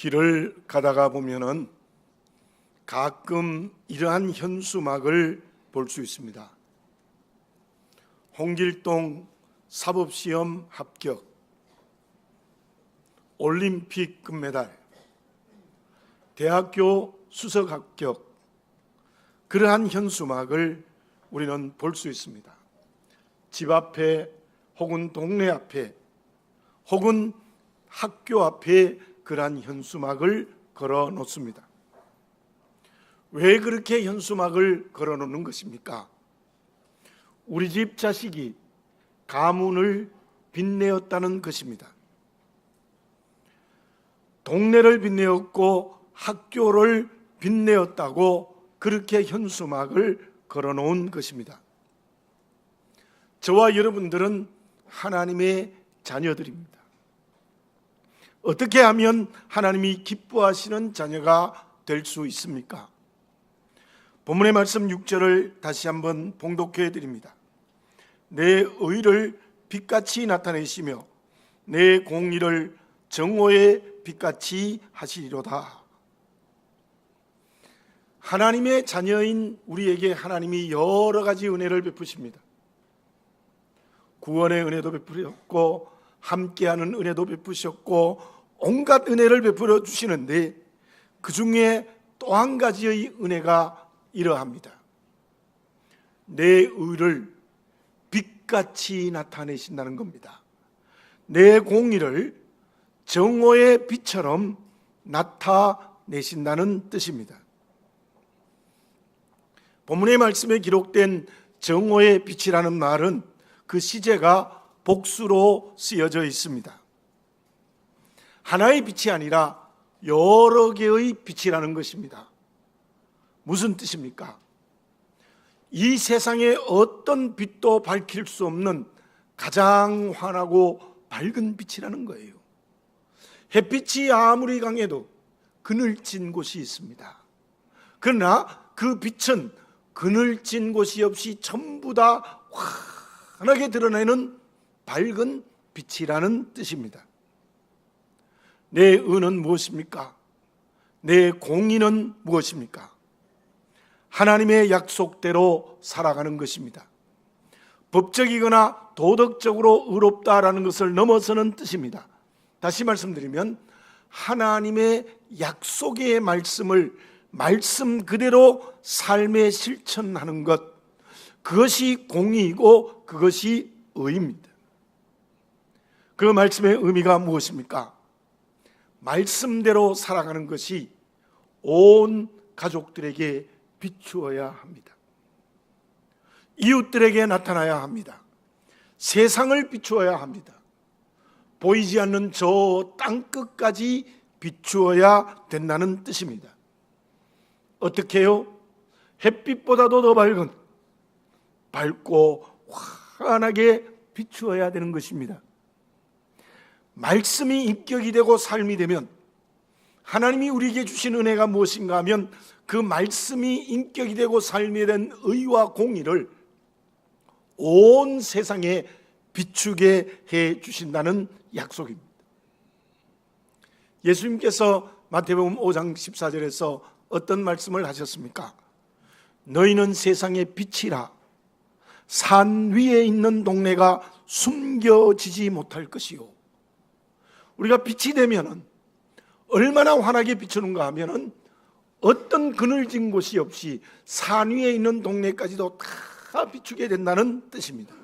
길을 가다가 보면은 가끔 이러한 현수막을 볼 수 있습니다. 홍길동 사법시험 합격, 올림픽 금메달, 대학교 수석 합격, 그러한 현수막을 우리는 볼 수 있습니다. 집 앞에 혹은 동네 앞에 혹은 학교 앞에 그러한 현수막을 걸어 놓습니다. 왜 그렇게 현수막을 걸어 놓는 것입니까? 우리 집 자식이 가문을 빛내었다는 것입니다. 동네를 빛내었고 학교를 빛내었다고 그렇게 현수막을 걸어 놓은 것입니다. 저와 여러분들은 하나님의 자녀들입니다. 어떻게 하면 하나님이 기뻐하시는 자녀가 될 수 있습니까? 본문의 말씀 6절을 다시 한번 봉독해 드립니다. 내 의를 빛같이 나타내시며 내 공의를 정오의 빛같이 하시리로다. 하나님의 자녀인 우리에게 하나님이 여러 가지 은혜를 베푸십니다. 구원의 은혜도 베푸셨고 함께하는 은혜도 베푸셨고 온갖 은혜를 베풀어 주시는데 그 중에 또 한 가지의 은혜가 이러합니다. 내 의를 빛같이 나타내신다는 겁니다. 내 공의를 정오의 빛처럼 나타내신다는 뜻입니다. 본문의 말씀에 기록된 정오의 빛이라는 말은 그 시제가 복수로 쓰여져 있습니다. 하나의 빛이 아니라 여러 개의 빛이라는 것입니다. 무슨 뜻입니까? 이 세상의 어떤 빛도 밝힐 수 없는 가장 환하고 밝은 빛이라는 거예요. 햇빛이 아무리 강해도 그늘진 곳이 있습니다. 그러나 그 빛은 그늘진 곳이 없이 전부 다 환하게 드러내는 밝은 빛이라는 뜻입니다. 내 의는 무엇입니까? 내 공의는 무엇입니까? 하나님의 약속대로 살아가는 것입니다. 법적이거나 도덕적으로 의롭다라는 것을 넘어서는 뜻입니다. 다시 말씀드리면 하나님의 약속의 말씀을 말씀 그대로 삶에 실천하는 것, 그것이 공의이고 그것이 의입니다. 그 말씀의 의미가 무엇입니까? 말씀대로 살아가는 것이 온 가족들에게 비추어야 합니다. 이웃들에게 나타나야 합니다. 세상을 비추어야 합니다. 보이지 않는 저 땅끝까지 비추어야 된다는 뜻입니다. 어떻게 해요? 햇빛보다도 더 밝고 환하게 비추어야 되는 것입니다. 말씀이 인격이 되고 삶이 되면 하나님이 우리에게 주신 은혜가 무엇인가 하면 그 말씀이 인격이 되고 삶이 된 의와 공의를 온 세상에 비추게 해 주신다는 약속입니다. 예수님께서 마태복음 5장 14절에서 어떤 말씀을 하셨습니까? 너희는 세상의 빛이라. 산 위에 있는 동네가 숨겨지지 못할 것이요. 우리가 빛이 되면은 얼마나 환하게 비추는가 하면은 어떤 그늘진 곳이 없이 산 위에 있는 동네까지도 다 비추게 된다는 뜻입니다.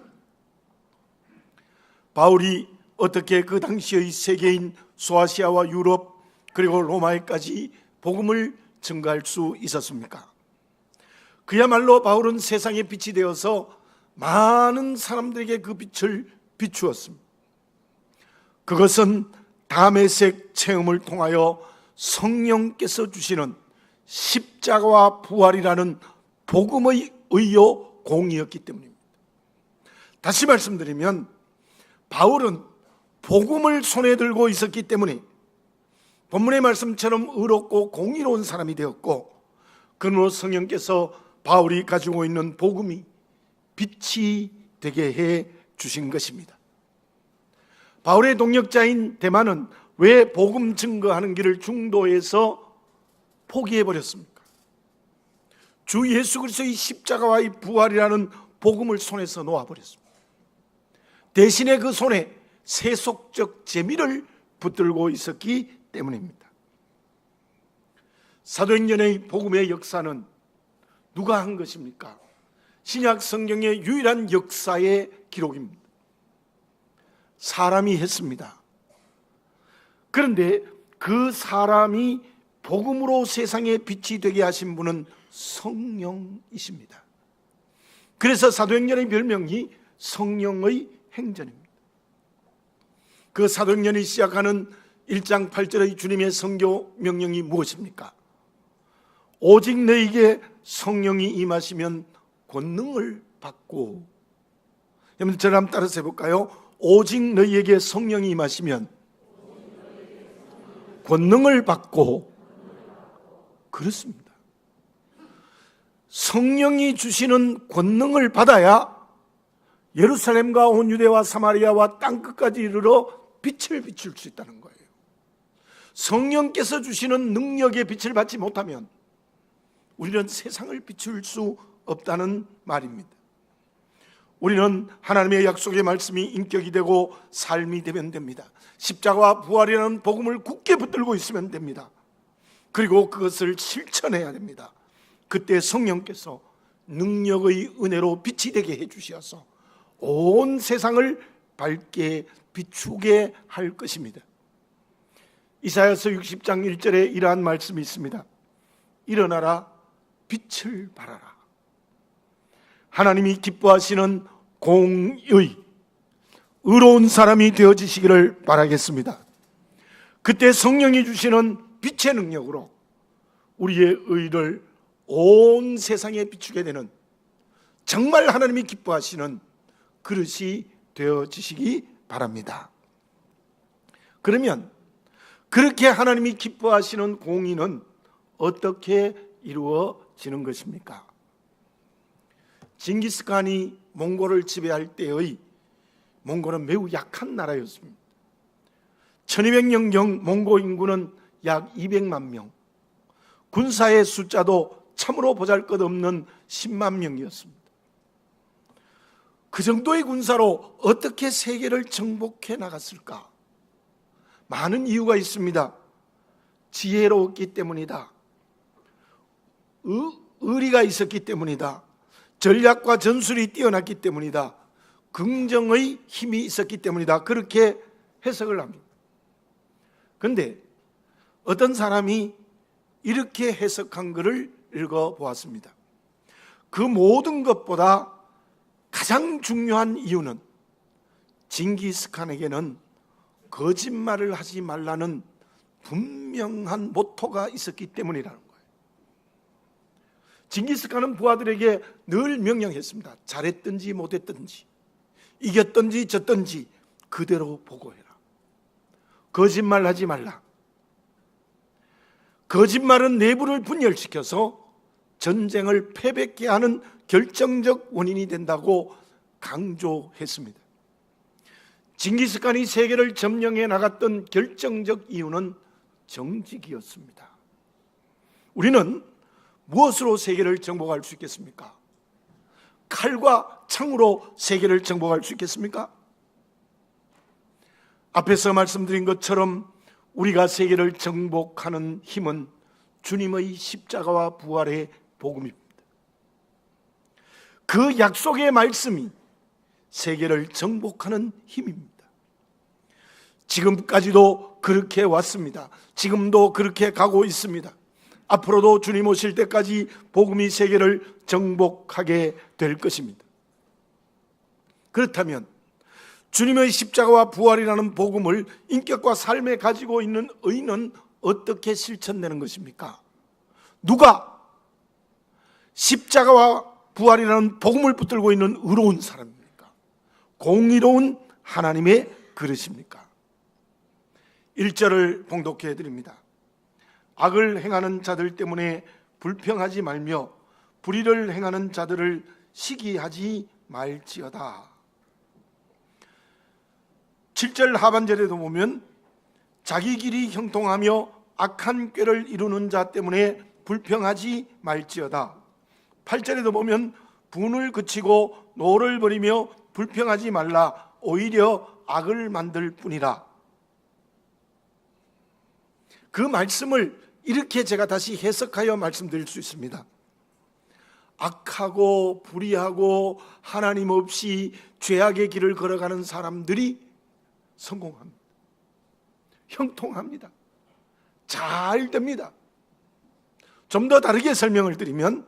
바울이 어떻게 그 당시의 세계인 소아시아와 유럽 그리고 로마에까지 복음을 증거할 수 있었습니까? 그야말로 바울은 세상의 빛이 되어서 많은 사람들에게 그 빛을 비추었습니다. 그것은 다메섹 체험을 통하여 성령께서 주시는 십자가와 부활이라는 복음의 의요 공이었기 때문입니다. 다시 말씀드리면 바울은 복음을 손에 들고 있었기 때문에 본문의 말씀처럼 의롭고 공의로운 사람이 되었고, 그러므로 성령께서 바울이 가지고 있는 복음이 빛이 되게 해 주신 것입니다. 바울의 동역자인 데마는 왜 복음 증거하는 길을 중도에서 포기해 버렸습니까? 주 예수 그리스도의 십자가와의 부활이라는 복음을 손에서 놓아버렸습니다. 대신에 그 손에 세속적 재미를 붙들고 있었기 때문입니다. 사도행전의 복음의 역사는 누가 한 것입니까? 신약 성경의 유일한 역사의 기록입니다. 사람이 했습니다. 그런데 그 사람이 복음으로 세상에 빛이 되게 하신 분은 성령이십니다. 그래서 사도행전의 별명이 성령의 행전입니다. 그 사도행전이 시작하는 1장 8절의 주님의 선교 명령이 무엇입니까? 오직 너에게 성령이 임하시면 권능을 받고, 여러분 저를 한번 따라서 해볼까요? 오직 너희에게 성령이 임하시면 권능을 받고. 그렇습니다. 성령이 주시는 권능을 받아야 예루살렘과 온 유대와 사마리아와 땅끝까지 이르러 빛을 비출 수 있다는 거예요. 성령께서 주시는 능력의 빛을 받지 못하면 우리는 세상을 비출 수 없다는 말입니다. 우리는 하나님의 약속의 말씀이 인격이 되고 삶이 되면 됩니다. 십자가와 부활이라는 복음을 굳게 붙들고 있으면 됩니다. 그리고 그것을 실천해야 됩니다. 그때 성령께서 능력의 은혜로 빛이 되게 해주셔서 온 세상을 밝게 비추게 할 것입니다. 이사야서 60장 1절에 이러한 말씀이 있습니다. 일어나라, 빛을 발하라. 하나님이 기뻐하시는 공의, 의로운 사람이 되어지시기를 바라겠습니다. 그때 성령이 주시는 빛의 능력으로 우리의 의를 온 세상에 비추게 되는 정말 하나님이 기뻐하시는 그릇이 되어지시기 바랍니다. 그러면 그렇게 하나님이 기뻐하시는 공의는 어떻게 이루어지는 것입니까? 징기스칸이 몽골을 지배할 때의 몽골은 매우 약한 나라였습니다. 1200년경 몽고 인구는 약 200만 명, 군사의 숫자도 참으로 보잘것없는 10만 명이었습니다. 그 정도의 군사로 어떻게 세계를 정복해 나갔을까? 많은 이유가 있습니다. 지혜로웠기 때문이다. 의리가 있었기 때문이다. 전략과 전술이 뛰어났기 때문이다. 긍정의 힘이 있었기 때문이다. 그렇게 해석을 합니다. 그런데 어떤 사람이 이렇게 해석한 것을 읽어보았습니다. 그 모든 것보다 가장 중요한 이유는 징기스칸에게는 거짓말을 하지 말라는 분명한 모토가 있었기 때문이라는 거예요. 징기스칸은 부하들에게 늘 명령했습니다. 잘했든지 못했든지, 이겼든지 졌든지 그대로 보고해라. 거짓말하지 말라. 거짓말은 내부를 분열시켜서 전쟁을 패배케 하는 결정적 원인이 된다고 강조했습니다. 징기스칸이 세계를 점령해 나갔던 결정적 이유는 정직이었습니다. 우리는 무엇으로 세계를 정복할 수 있겠습니까? 칼과 창으로 세계를 정복할 수 있겠습니까? 앞에서 말씀드린 것처럼 우리가 세계를 정복하는 힘은 주님의 십자가와 부활의 복음입니다. 그 약속의 말씀이 세계를 정복하는 힘입니다. 지금까지도 그렇게 왔습니다. 지금도 그렇게 가고 있습니다. 앞으로도 주님 오실 때까지 복음이 세계를 정복하게 될 것입니다. 그렇다면 주님의 십자가와 부활이라는 복음을 인격과 삶에 가지고 있는 의인은 어떻게 실천되는 것입니까? 누가 십자가와 부활이라는 복음을 붙들고 있는 의로운 사람입니까? 공의로운 하나님의 그릇입니까? 1절을 봉독해 드립니다. 악을 행하는 자들 때문에 불평하지 말며 불의를 행하는 자들을 시기하지 말지어다. 7절 하반절에도 보면 자기 길이 형통하며 악한 꾀를 이루는 자 때문에 불평하지 말지어다. 8절에도 보면 분을 그치고 노를 버리며 불평하지 말라. 오히려 악을 만들 뿐이라. 그 말씀을 이렇게 제가 다시 해석하여 말씀드릴 수 있습니다. 악하고 불의하고 하나님 없이 죄악의 길을 걸어가는 사람들이 성공합니다. 형통합니다. 잘 됩니다. 좀 더 다르게 설명을 드리면,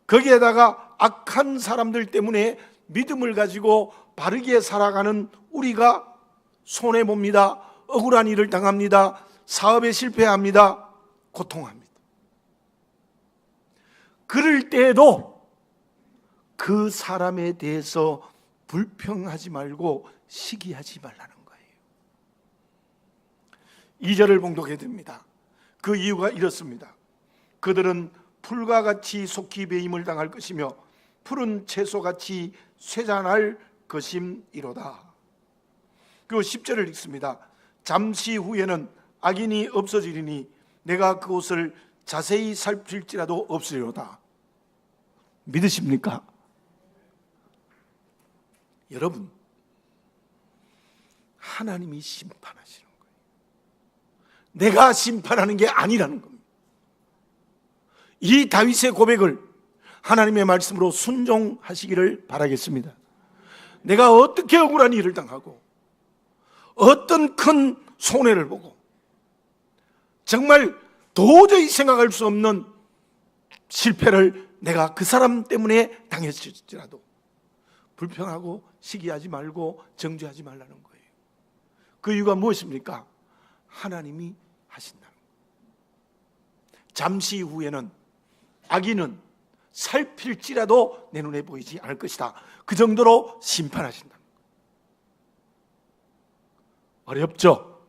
거기에다가 악한 사람들 때문에 믿음을 가지고 바르게 살아가는 우리가 손해봅니다. 억울한 일을 당합니다. 사업에 실패합니다. 고통합니다. 그럴 때에도 그 사람에 대해서 불평하지 말고 시기하지 말라는 거예요. 2절을 봉독해 드립니다. 그 이유가 이렇습니다. 그들은 풀과 같이 속히 배임을 당할 것이며 푸른 채소같이 쇠잔할 것임이로다. 그리고 10절을 읽습니다. 잠시 후에는 악인이 없어지리니 내가 그곳을 자세히 살필지라도 없으리로다. 믿으십니까? 여러분, 하나님이 심판하시는 거예요. 내가 심판하는 게 아니라는 겁니다. 이 다윗의 고백을 하나님의 말씀으로 순종하시기를 바라겠습니다. 내가 어떻게 억울한 일을 당하고 어떤 큰 손해를 보고 정말 도저히 생각할 수 없는 실패를 내가 그 사람 때문에 당했을지라도 불평하고 시기하지 말고 정죄하지 말라는 거예요. 그 이유가 무엇입니까? 하나님이 하신다는 거예요. 잠시 후에는 악인은 살필지라도 내 눈에 보이지 않을 것이다. 그 정도로 심판하신다는 거예요. 어렵죠?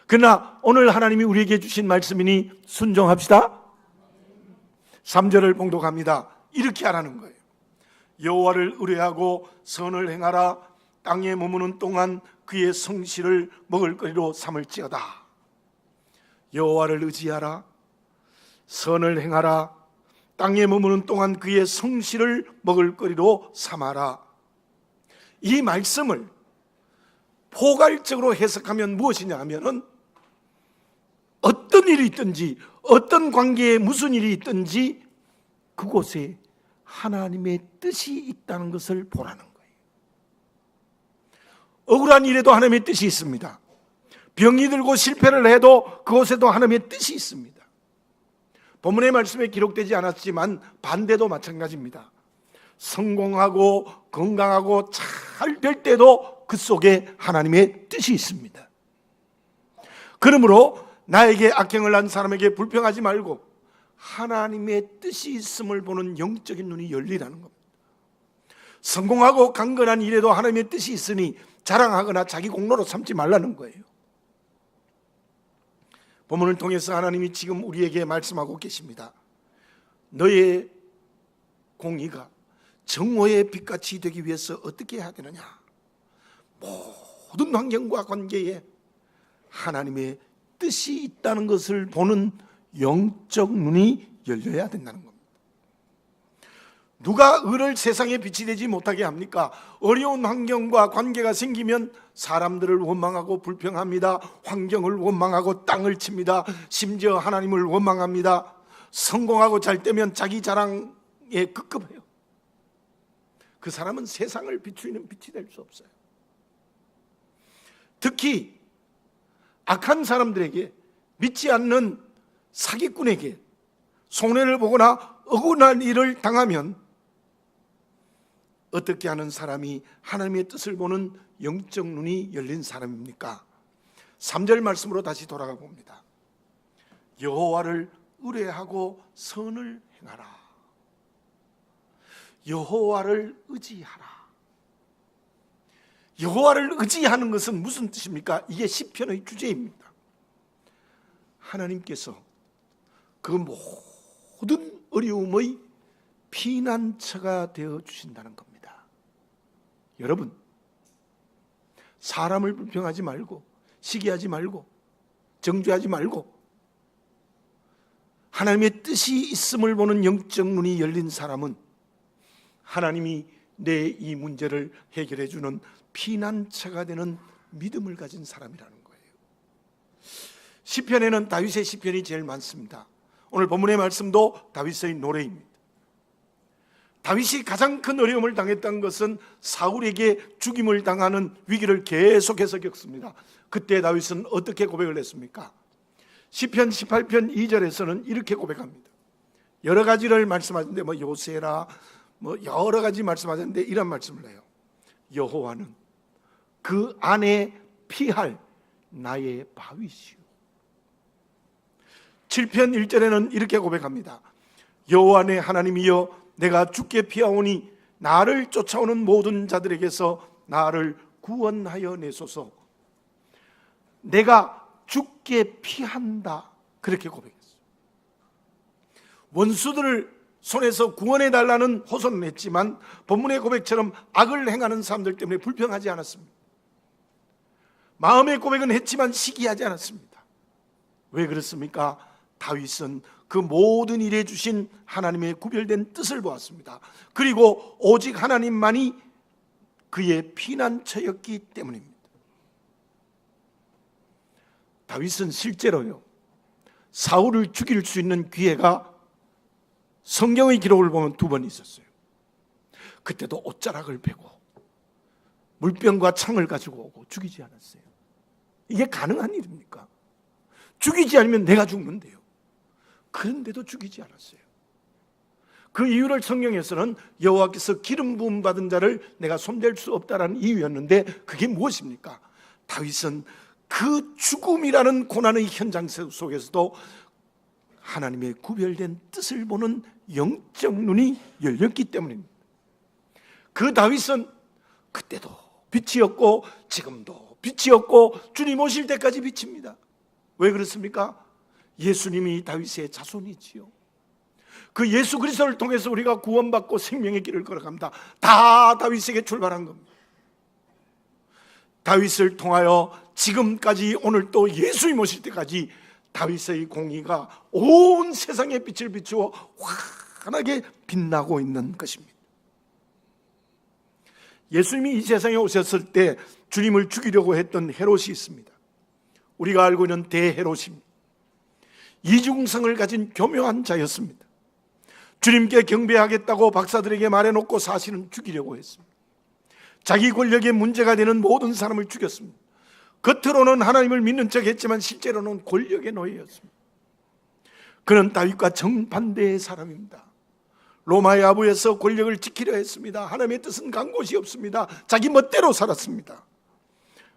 그러나 오늘 하나님이 우리에게 주신 말씀이니 순종합시다. 3절을 봉독합니다. 이렇게 하라는 거예요. 여호와를 의뢰하고 선을 행하라. 땅에 머무는 동안 그의 성실을 먹을거리로 삼을지어다. 여호와를 의지하라. 선을 행하라. 땅에 머무는 동안 그의 성실을 먹을거리로 삼아라. 이 말씀을 포괄적으로 해석하면 무엇이냐 하면은 어떤 일이 있든지 어떤 관계에 무슨 일이 있든지 그곳에 하나님의 뜻이 있다는 것을 보라는 거예요. 억울한 일에도 하나님의 뜻이 있습니다. 병이 들고 실패를 해도 그곳에도 하나님의 뜻이 있습니다. 본문의 말씀에 기록되지 않았지만 반대도 마찬가지입니다. 성공하고 건강하고 잘 될 때도 그 속에 하나님의 뜻이 있습니다. 그러므로 나에게 악행을 한 사람에게 불평하지 말고 하나님의 뜻이 있음을 보는 영적인 눈이 열리라는 겁니다. 성공하고 강건한 일에도 하나님의 뜻이 있으니 자랑하거나 자기 공로로 삼지 말라는 거예요. 본문을 통해서 하나님이 지금 우리에게 말씀하고 계십니다. 너의 공의가 정오의 빛같이 되기 위해서 어떻게 해야 되느냐? 모든 환경과 관계에 하나님의 뜻이 있다는 것을 보는 영적 눈이 열려야 된다는 겁니다. 누가 의를 세상에 빛이 되지 못하게 합니까? 어려운 환경과 관계가 생기면 사람들을 원망하고 불평합니다. 환경을 원망하고 땅을 칩니다. 심지어 하나님을 원망합니다. 성공하고 잘 되면 자기 자랑에 급급해요. 그 사람은 세상을 비추이는 빛이 될 수 없어요. 특히 악한 사람들에게, 믿지 않는 사기꾼에게 손해를 보거나 억울한 일을 당하면 어떻게 하는 사람이 하나님의 뜻을 보는 영적 눈이 열린 사람입니까? 3절 말씀으로 다시 돌아가 봅니다. 여호와를 의뢰하고 선을 행하라. 여호와를 의지하라. 여호와를 의지하는 것은 무슨 뜻입니까? 이게 시편의 주제입니다. 하나님께서 그 모든 어려움의 피난처가 되어 주신다는 겁니다. 여러분, 사람을 불평하지 말고 시기하지 말고 정죄하지 말고 하나님의 뜻이 있음을 보는 영적 눈이 열린 사람은 하나님이 내 이 문제를 해결해 주는 피난처가 되는 믿음을 가진 사람이라는 거예요. 시편에는 다윗의 시편이 제일 많습니다. 오늘 본문의 말씀도 다윗의 노래입니다. 다윗이 가장 큰 어려움을 당했던 것은 사울에게 죽임을 당하는 위기를 계속해서 겪습니다. 그때 다윗은 어떻게 고백을 했습니까? 시편 18편 2절에서는 이렇게 고백합니다. 여러 가지를 말씀하셨는데 요새라 여러 가지 말씀하셨는데 이런 말씀을 해요. 여호와는 그 안에 피할 나의 바위시오. 7편 1절에는 이렇게 고백합니다. 여호와 내 하나님이여 내가 주께 피하오니 나를 쫓아오는 모든 자들에게서 나를 구원하여 내소서. 내가 주께 피한다, 그렇게 고백했어요. 원수들을 손에서 구원해달라는 호소는 했지만 본문의 고백처럼 악을 행하는 사람들 때문에 불평하지 않았습니다. 마음의 고백은 했지만 시기하지 않았습니다. 왜 그렇습니까? 다윗은 그 모든 일에 주신 하나님의 구별된 뜻을 보았습니다. 그리고 오직 하나님만이 그의 피난처였기 때문입니다. 다윗은 실제로요, 사울을 죽일 수 있는 기회가 성경의 기록을 보면 2번 있었어요. 그때도 옷자락을 베고 물병과 창을 가지고 오고 죽이지 않았어요. 이게 가능한 일입니까? 죽이지 않으면 내가 죽는데요. 그런데도 죽이지 않았어요. 그 이유를 성경에서는 여호와께서 기름 부음 받은 자를 내가 손댈 수 없다라는 이유였는데, 그게 무엇입니까? 다윗은 그 죽음이라는 고난의 현장 속에서도 하나님의 구별된 뜻을 보는 영적 눈이 열렸기 때문입니다. 그 다윗은 그때도 빛이었고 지금도 빛이었고 주님 오실 때까지 빛입니다. 왜 그렇습니까? 예수님이 다윗의 자손이지요. 그 예수 그리스도를 통해서 우리가 구원받고 생명의 길을 걸어갑니다. 다 다윗에게 출발한 겁니다. 다윗을 통하여 지금까지, 오늘 또 예수님 오실 때까지 다윗의 공의가 온 세상에 빛을 비추어 환하게 빛나고 있는 것입니다. 예수님이 이 세상에 오셨을 때 주님을 죽이려고 했던 헤롯이 있습니다. 우리가 알고 있는 대헤롯입니다. 이중성을 가진 교묘한 자였습니다. 주님께 경배하겠다고 박사들에게 말해놓고 사실은 죽이려고 했습니다. 자기 권력에 문제가 되는 모든 사람을 죽였습니다. 겉으로는 하나님을 믿는 척 했지만 실제로는 권력의 노예였습니다. 그는 다윗과 정반대의 사람입니다. 로마의 아부에서 권력을 지키려 했습니다. 하나님의 뜻은 간 곳이 없습니다. 자기 멋대로 살았습니다.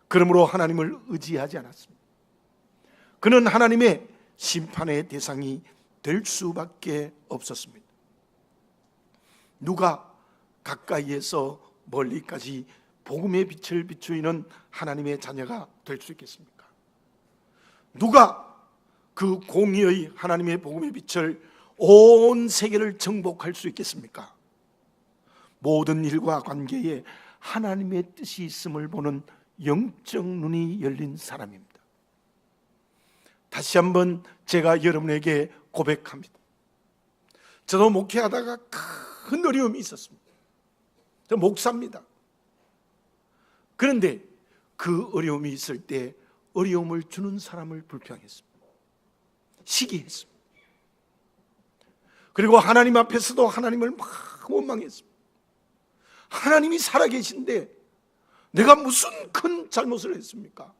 그러므로 하나님을 의지하지 않았습니다. 그는 하나님의 심판의 대상이 될 수밖에 없었습니다. 누가 가까이에서 멀리까지 복음의 빛을 비추이는 하나님의 자녀가 될 수 있겠습니까? 누가 그 공의의 하나님의 복음의 빛을 온 세계를 정복할 수 있겠습니까? 모든 일과 관계에 하나님의 뜻이 있음을 보는 영적 눈이 열린 사람입니다. 다시 한번 제가 여러분에게 고백합니다. 저도 목회하다가 큰 어려움이 있었습니다. 저 목사입니다. 그런데 그 어려움이 있을 때 어려움을 주는 사람을 불평했습니다. 시기했습니다. 그리고 하나님 앞에서도 하나님을 막 원망했습니다. 하나님이 살아계신데 내가 무슨 큰 잘못을 했습니까?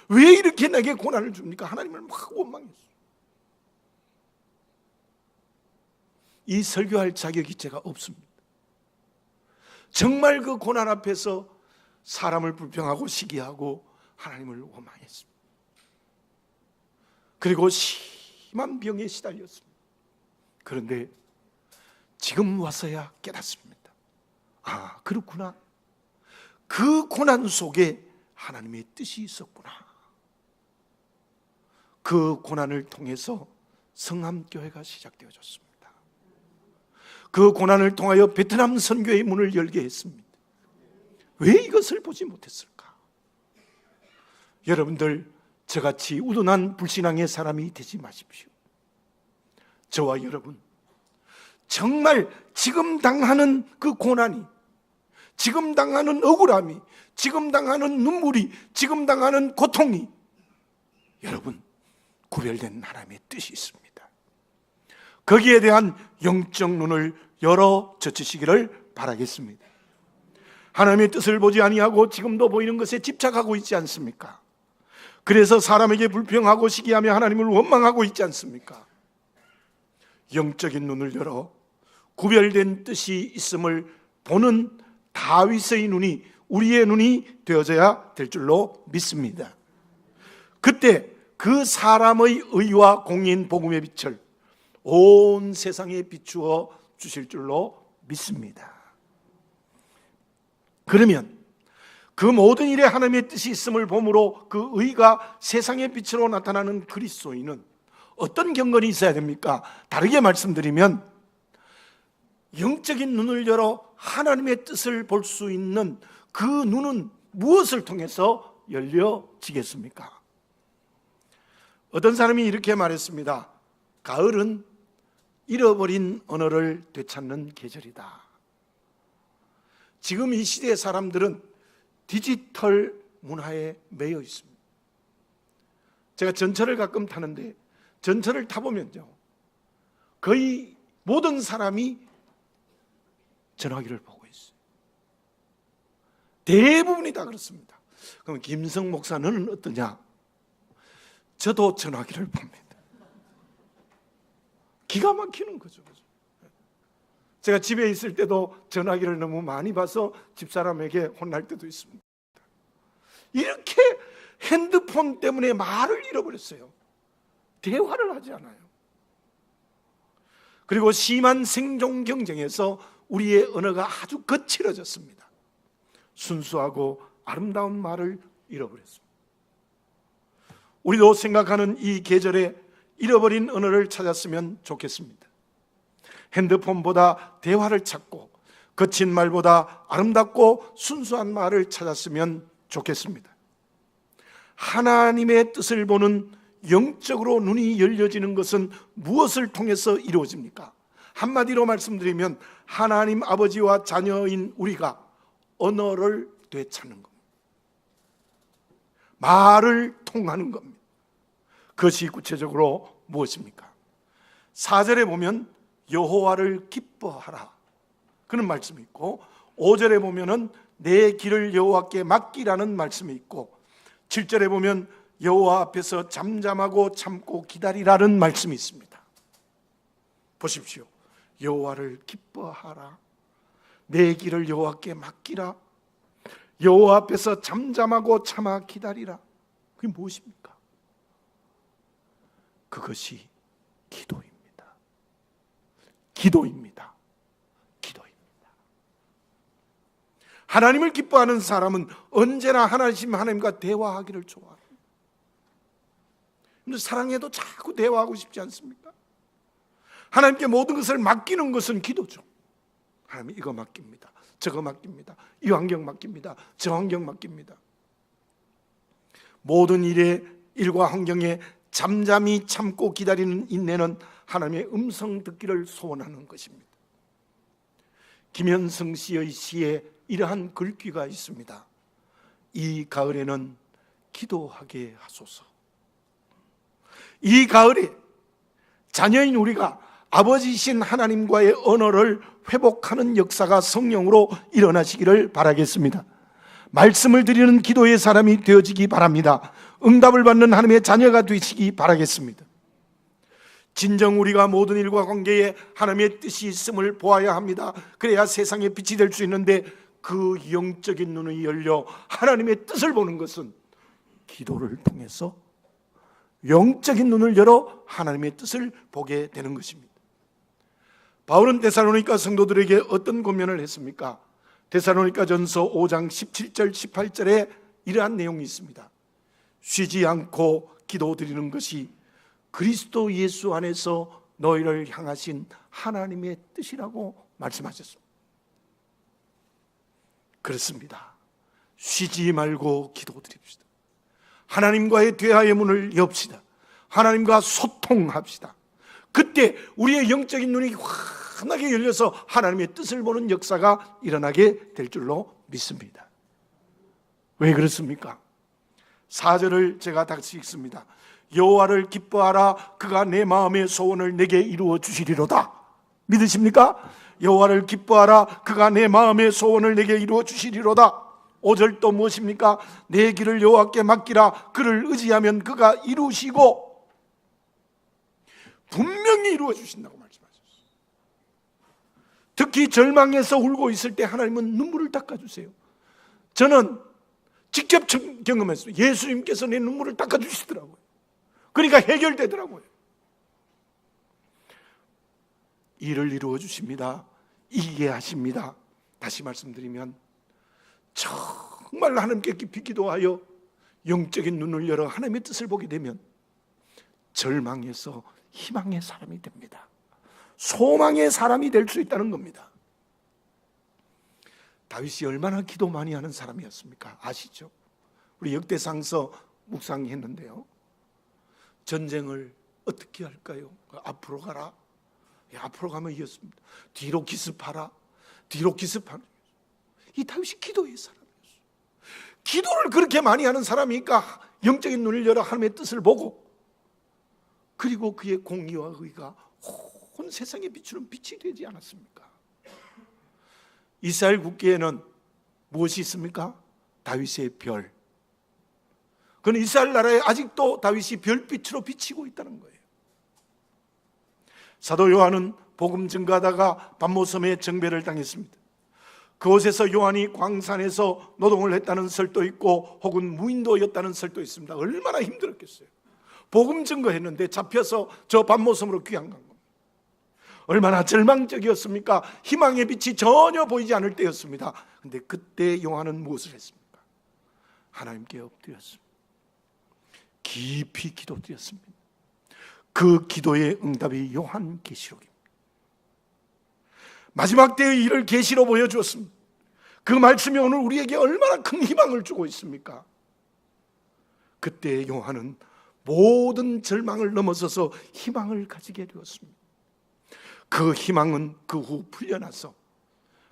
왜 이렇게 내게 고난을 줍니까? 하나님을 막 원망했어요. 이 설교할 자격이 제가 없습니다. 정말 그 고난 앞에서 사람을 불평하고 시기하고 하나님을 원망했습니다. 그리고 심한 병에 시달렸습니다. 그런데 지금 와서야 깨닫습니다. 아, 그렇구나. 그 고난 속에 하나님의 뜻이 있었구나. 그 고난을 통해서 성함교회가 시작되어졌습니다. 그 고난을 통하여 베트남 선교의 문을 열게 했습니다. 왜 이것을 보지 못했을까? 여러분들 저같이 우둔한 불신앙의 사람이 되지 마십시오. 저와 여러분, 정말 지금 당하는 그 고난이, 지금 당하는 억울함이, 지금 당하는 눈물이, 지금 당하는 고통이 여러분 구별된 하나님의 뜻이 있습니다. 거기에 대한 영적 눈을 열어 젖히시기를 바라겠습니다. 하나님의 뜻을 보지 아니하고 지금도 보이는 것에 집착하고 있지 않습니까? 그래서 사람에게 불평하고 시기하며 하나님을 원망하고 있지 않습니까? 영적인 눈을 열어 구별된 뜻이 있음을 보는 다윗의 눈이 우리의 눈이 되어져야 될 줄로 믿습니다. 그때 그 사람의 의와 공인 복음의 빛을 온 세상에 비추어 주실 줄로 믿습니다. 그러면 그 모든 일에 하나님의 뜻이 있음을 보므로 그 의가 세상의 빛으로 나타나는 그리스도인은 어떤 경건이 있어야 됩니까? 다르게 말씀드리면 영적인 눈을 열어 하나님의 뜻을 볼 수 있는 그 눈은 무엇을 통해서 열려지겠습니까? 어떤 사람이 이렇게 말했습니다. 가을은 잃어버린 언어를 되찾는 계절이다. 지금 이 시대의 사람들은 디지털 문화에 매여 있습니다. 제가 전철을 가끔 타는데 전철을 타보면요, 거의 모든 사람이 전화기를 보고 있어요. 대부분이 다 그렇습니다. 그럼 김성 목사는 어떠냐? 저도 전화기를 봅니다. 기가 막히는 거죠. 제가 집에 있을 때도 전화기를 너무 많이 봐서 집사람에게 혼날 때도 있습니다. 이렇게 핸드폰 때문에 말을 잃어버렸어요. 대화를 하지 않아요. 그리고 심한 생존 경쟁에서 우리의 언어가 아주 거칠어졌습니다. 순수하고 아름다운 말을 잃어버렸습니다. 우리도 생각하는 이 계절에 잃어버린 언어를 찾았으면 좋겠습니다. 핸드폰보다 대화를 찾고 거친 말보다 아름답고 순수한 말을 찾았으면 좋겠습니다. 하나님의 뜻을 보는 영적으로 눈이 열려지는 것은 무엇을 통해서 이루어집니까? 한마디로 말씀드리면 하나님 아버지와 자녀인 우리가 언어를 되찾는 겁니다. 말을 통하는 겁니다. 그것이 구체적으로 무엇입니까? 4절에 보면 여호와를 기뻐하라 그런 말씀이 있고, 5절에 보면은 내 길을 여호와께 맡기라는 말씀이 있고, 7절에 보면 여호와 앞에서 잠잠하고 참고 기다리라는 말씀이 있습니다. 보십시오. 여호와를 기뻐하라, 내 길을 여호와께 맡기라, 여호와 앞에서 잠잠하고 참아 기다리라. 그게 무엇입니까? 그것이 기도입니다. 기도입니다. 기도입니다. 하나님을 기뻐하는 사람은 언제나 하나님과 대화하기를 좋아합니다. 근데 사랑해도 자꾸 대화하고 싶지 않습니까? 하나님께 모든 것을 맡기는 것은 기도죠. 하나님 이거 맡깁니다. 저거 맡깁니다. 이 환경 맡깁니다. 저 환경 맡깁니다. 모든 일과 환경에 잠잠히 참고 기다리는 인내는 하나님의 음성 듣기를 소원하는 것입니다. 김현성 씨의 시에 이러한 글귀가 있습니다. 이 가을에는 기도하게 하소서. 이 가을에 자녀인 우리가 아버지신 하나님과의 언어를 회복하는 역사가 성령으로 일어나시기를 바라겠습니다. 말씀을 드리는 기도의 사람이 되어지기 바랍니다. 응답을 받는 하나님의 자녀가 되시기 바라겠습니다. 진정 우리가 모든 일과 관계에 하나님의 뜻이 있음을 보아야 합니다. 그래야 세상에 빛이 될 수 있는데, 그 영적인 눈이 열려 하나님의 뜻을 보는 것은 기도를 통해서 영적인 눈을 열어 하나님의 뜻을 보게 되는 것입니다. 바울은 데살로니가 성도들에게 어떤 권면을 했습니까? 데살로니가전서 5장 17절 18절에 이러한 내용이 있습니다. 쉬지 않고 기도드리는 것이 그리스도 예수 안에서 너희를 향하신 하나님의 뜻이라고 말씀하셨습니다. 그렇습니다. 쉬지 말고 기도드립시다. 하나님과의 대화의 문을 엽시다. 하나님과 소통합시다. 그때 우리의 영적인 눈이 환하게 열려서 하나님의 뜻을 보는 역사가 일어나게 될 줄로 믿습니다. 왜 그렇습니까? 4절을 제가 다시 읽습니다. 여호와를 기뻐하라. 그가 내 마음의 소원을 내게 이루어 주시리로다. 믿으십니까? 여호와를 기뻐하라. 그가 내 마음의 소원을 내게 이루어 주시리로다. 5절 또 무엇입니까? 내 길을 여호와께 맡기라. 그를 의지하면 그가 이루시고 분명히 이루어 주신다고 말씀하셨어요. 특히 절망에서 울고 있을 때 하나님은 눈물을 닦아주세요. 저는 직접 경험했어요. 예수님께서 내 눈물을 닦아주시더라고요. 그러니까 해결되더라고요. 일을 이루어 주십니다. 이기게 하십니다. 다시 말씀드리면 정말 하나님께 깊이 기도하여 영적인 눈을 열어 하나님의 뜻을 보게 되면 절망에서 희망의 사람이 됩니다. 소망의 사람이 될 수 있다는 겁니다. 다윗이 얼마나 기도 많이 하는 사람이었습니까? 아시죠? 우리 역대상서 묵상했는데요. 전쟁을 어떻게 할까요? 앞으로 가라. 앞으로 가면 이겼습니다. 뒤로 기습하라. 뒤로 기습하라. 이 다윗이 기도의 사람이었어요. 기도를 그렇게 많이 하는 사람이니까 영적인 눈을 열어 하나님의 뜻을 보고, 그리고 그의 공의와 의가 온 세상에 비추는 빛이 되지 않았습니까? 이스라엘 국기에는 무엇이 있습니까? 다윗의 별. 그는 이스라엘 나라에 아직도 다윗이 별빛으로 비치고 있다는 거예요. 사도 요한은 복음 증거하다가 반모섬에 정배를 당했습니다. 그곳에서 요한이 광산에서 노동을 했다는 설도 있고 혹은 무인도였다는 설도 있습니다. 얼마나 힘들었겠어요. 복음 증거했는데 잡혀서 저 반모섬으로 귀양 간 겁니다. 얼마나 절망적이었습니까? 희망의 빛이 전혀 보이지 않을 때였습니다. 그런데 그때 요한은 무엇을 했습니까? 하나님께 엎드렸습니다. 깊이 기도드렸습니다. 그 기도의 응답이 요한계시록입니다. 마지막 때의 일을 계시로 보여주었습니다. 그 말씀이 오늘 우리에게 얼마나 큰 희망을 주고 있습니까? 그때 요한은 모든 절망을 넘어서서 희망을 가지게 되었습니다. 그 희망은 그 후 풀려나서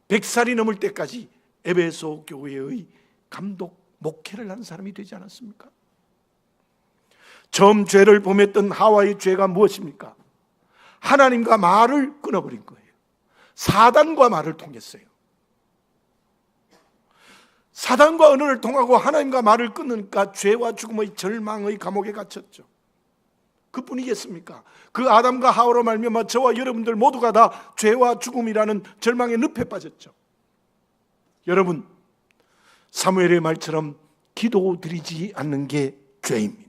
100살이 넘을 때까지 에베소 교회의 감독 목회를 한 사람이 되지 않았습니까? 처음 죄를 범했던 하와의 죄가 무엇입니까? 하나님과 말을 끊어버린 거예요. 사단과 말을 통했어요. 사단과 언어를 통하고 하나님과 말을 끊으니까 죄와 죽음의 절망의 감옥에 갇혔죠. 그뿐이겠습니까? 그 아담과 하와로 말미암아 저와 여러분들 모두가 다 죄와 죽음이라는 절망의 늪에 빠졌죠. 여러분, 사무엘의 말처럼 기도드리지 않는 게 죄입니다.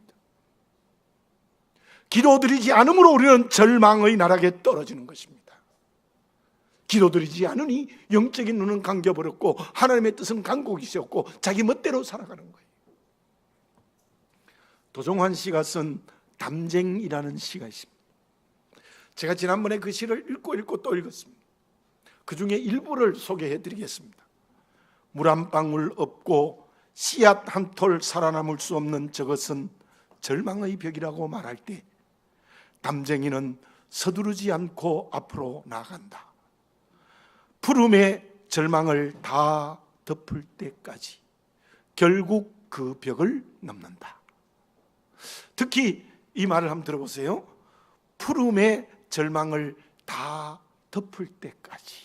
기도드리지 않음으로 우리는 절망의 나락에 떨어지는 것입니다. 기도드리지 않으니 영적인 눈은 감겨버렸고 하나님의 뜻은 간곡이 씌었고 자기 멋대로 살아가는 거예요. 도종환 씨가 쓴 담쟁이라는 시가 있습니다. 제가 지난번에 그 시를 읽고 또 읽었습니다. 그 중에 일부를 소개해 드리겠습니다. 물 한 방울 없고 씨앗 한 톨 살아남을 수 없는 저것은 절망의 벽이라고 말할 때 담쟁이는 서두르지 않고 앞으로 나아간다. 푸름의 절망을 다 덮을 때까지 결국 그 벽을 넘는다. 특히 이 말을 한번 들어보세요. 푸름의 절망을 다 덮을 때까지.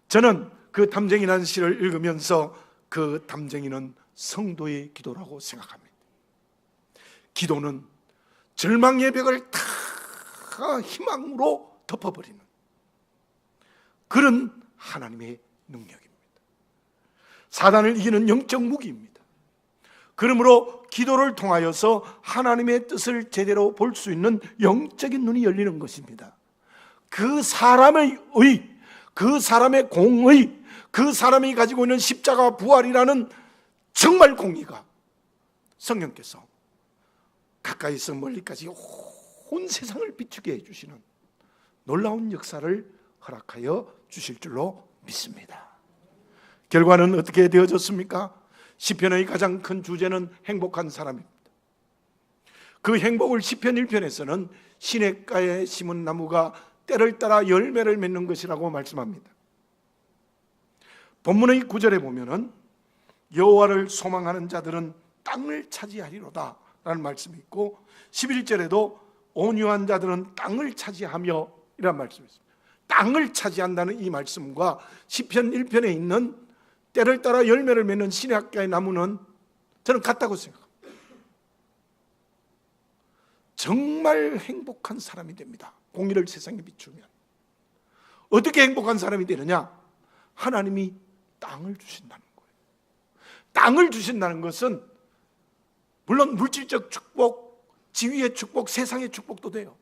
저는 그 담쟁이라는 시를 읽으면서 그 담쟁이는 성도의 기도라고 생각합니다. 기도는 절망의 벽을 다 희망으로 덮어버리는 그런 하나님의 능력입니다. 사단을 이기는 영적 무기입니다. 그러므로 기도를 통하여서 하나님의 뜻을 제대로 볼 수 있는 영적인 눈이 열리는 것입니다. 그 사람의 의, 그 사람의 공의, 그 사람이 가지고 있는 십자가 부활이라는 정말 공의가 성령께서 가까이서 멀리까지 온 세상을 비추게 해주시는 놀라운 역사를 허락하여 주실 줄로 믿습니다. 결과는 어떻게 되어졌습니까? 시편의 가장 큰 주제는 행복한 사람입니다. 그 행복을 시편 1편에서는 시냇가에 심은 나무가 때를 따라 열매를 맺는 것이라고 말씀합니다. 본문의 9절에 보면은 여호와를 소망하는 자들은 땅을 차지하리로다 라는 말씀이 있고, 11절에도 온유한 자들은 땅을 차지하며 이라는 말씀이 있습니다. 땅을 차지한다는 이 말씀과 시편 1편에 있는 때를 따라 열매를 맺는 시냇가의 나무는 저는 같다고 생각합니다. 정말 행복한 사람이 됩니다. 공의를 세상에 비추면. 어떻게 행복한 사람이 되느냐? 하나님이 땅을 주신다는 거예요. 땅을 주신다는 것은 물론 물질적 축복, 지위의 축복, 세상의 축복도 돼요.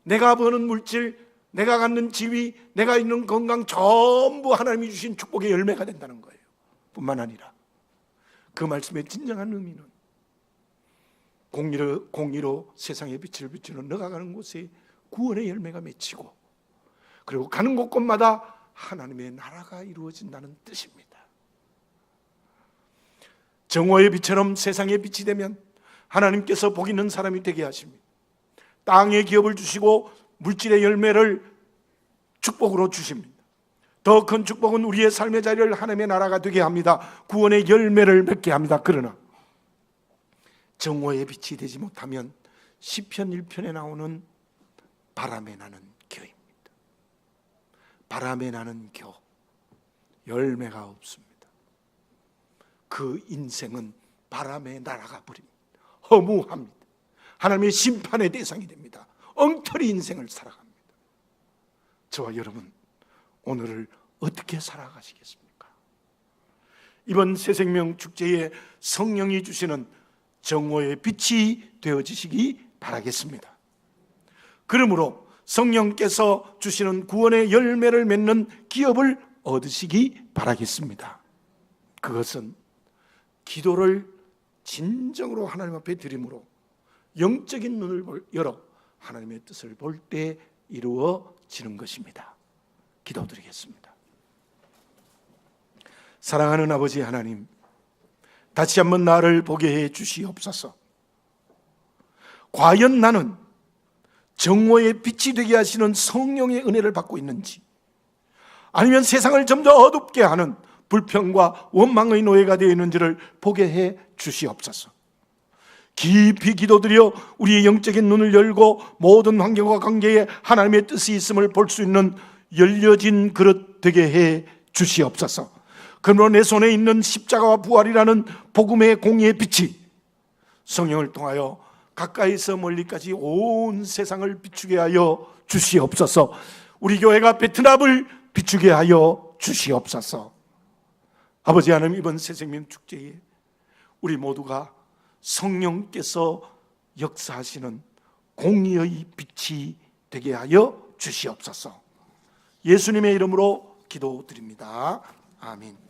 내가 버는 물질, 내가 갖는 지위, 내가 있는 건강 전부 하나님이 주신 축복의 열매가 된다는 거예요. 뿐만 아니라 그 말씀의 진정한 의미는 공의로 세상의 빛을 비추는 너가 가는 곳에 구원의 열매가 맺히고, 그리고 가는 곳곳마다 하나님의 나라가 이루어진다는 뜻입니다. 정오의 빛처럼 세상의 빛이 되면 하나님께서 복 있는 사람이 되게 하십니다. 땅의 기업을 주시고 물질의 열매를 축복으로 주십니다. 더 큰 축복은 우리의 삶의 자리를 하나님의 나라가 되게 합니다. 구원의 열매를 맺게 합니다. 그러나 정오의 빛이 되지 못하면 시편 1편에 나오는 바람에 나는 겨입니다. 바람에 나는 겨, 열매가 없습니다. 그 인생은 바람에 날아가 버립니다. 허무합니다. 하나님의 심판의 대상이 됩니다. 엉터리 인생을 살아갑니다. 저와 여러분, 오늘을 어떻게 살아가시겠습니까? 이번 새생명 축제에 성령이 주시는 정오의 빛이 되어지시기 바라겠습니다. 그러므로 성령께서 주시는 구원의 열매를 맺는 기업을 얻으시기 바라겠습니다. 그것은 기도를 진정으로 하나님 앞에 드림으로 영적인 눈을 열어 하나님의 뜻을 볼 때 이루어지는 것입니다. 기도드리겠습니다. 사랑하는 아버지 하나님, 다시 한번 나를 보게 해 주시옵소서. 과연 나는 정오의 빛이 되게 하시는 성령의 은혜를 받고 있는지, 아니면 세상을 점점 어둡게 하는 불평과 원망의 노예가 되어 있는지를 보게 해 주시옵소서. 깊이 기도드려 우리의 영적인 눈을 열고 모든 환경과 관계에 하나님의 뜻이 있음을 볼 수 있는 열려진 그릇 되게 해 주시옵소서. 그러므로 내 손에 있는 십자가와 부활이라는 복음의 공의의 빛이 성령을 통하여 가까이서 멀리까지 온 세상을 비추게 하여 주시옵소서. 우리 교회가 베트남을 비추게 하여 주시옵소서. 아버지 하나님, 이번 새생명 축제에 우리 모두가 성령께서 역사하시는 공의의 빛이 되게 하여 주시옵소서. 예수님의 이름으로 기도드립니다. 아멘.